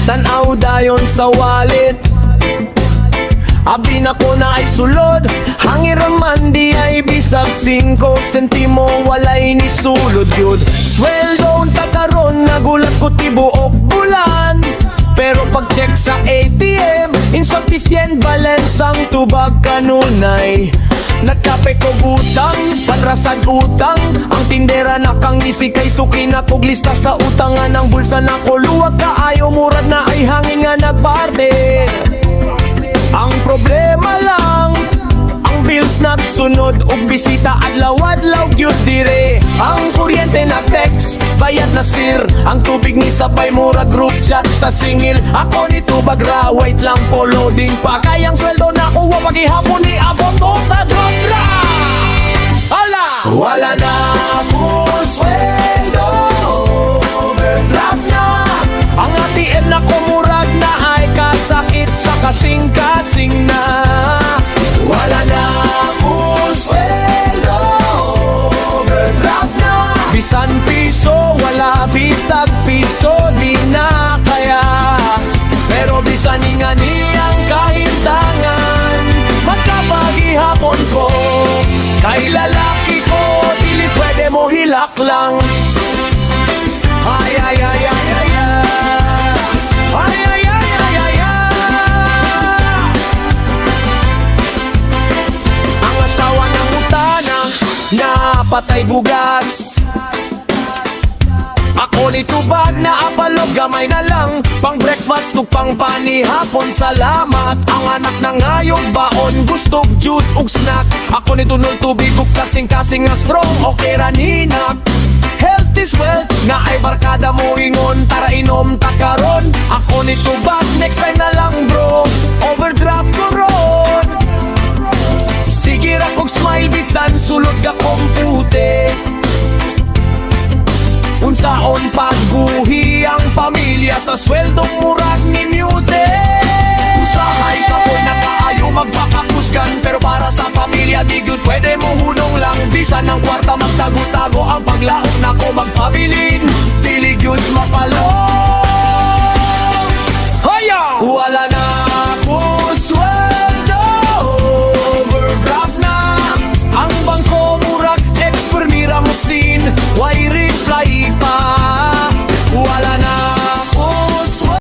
Tanaw dayon sa wallet, abi na ko na ay sulod. Hangiraman di ay bisag 5 sentimo, walay ni sulod yun. Sweldo takaron, nagulat ko tibuok bulan. Pero pag check sa ATM, insufficient balance ang tubag kanunay. Nagkape ko utang, panrasad utang. Ang tindera na kang isi kay suki na kog lista sa utangan. Ang bulsa na ko luwag kaayo, murad na ay hangin nga nagparde. Ang problema lang, ang bills nagsunod ug bisita adlaw-adlaw gyud dire. Ang kuryente na text, bayad na sir. Ang tubig ni sabay murag group chat sa singil. Ako ni tubag ra, wait lang po loading pa. Kayang sweldo na kuha paghihapon ni abot o tadra. Hala! Wala na ako sweldo, overdraft na. Ang ATM na kumurag na ay kasakit sa kasing-kasing na. Wala na ako sweldo, overdraft na. Bisan piso, wala bisag piso, di na kaya. Pero bisan nga niyang kahintangan, magkapagihapon ko. Kay lalaki ko, dili pwede mo hilak lang. Ay, ay, ay, ay, ay, ay. Ay, ay, ay, ay, ay, ay. Ang asawa ng utana, napatay bugas. Ako ni tubag na apalog, gamay na lang. Pang breakfast ug pang panihapon, salamat. Ang anak na ngayong baon, gustog juice ug snack. Ako ni tunol tubig ug kasing-kasing nga strong, okay ra ninak. Health is wealth, nga ay barkada mo ingon, tara inom ta karon. Ako ni tubag, next time na lang bro, overdraft ko ron. Sige ra kog smile, bisan sulod ka kompute. Unsaon pagbuhi ang pamilya sa sweldong murag ni mute. Usahay ka ko'y nakaayo magpakakusgan, pero para sa pamilya di good pwede mo hunong lang. Bisan ng kwarta magtago-tago, ang paglaok na ko magpabilin, dili good mapalo.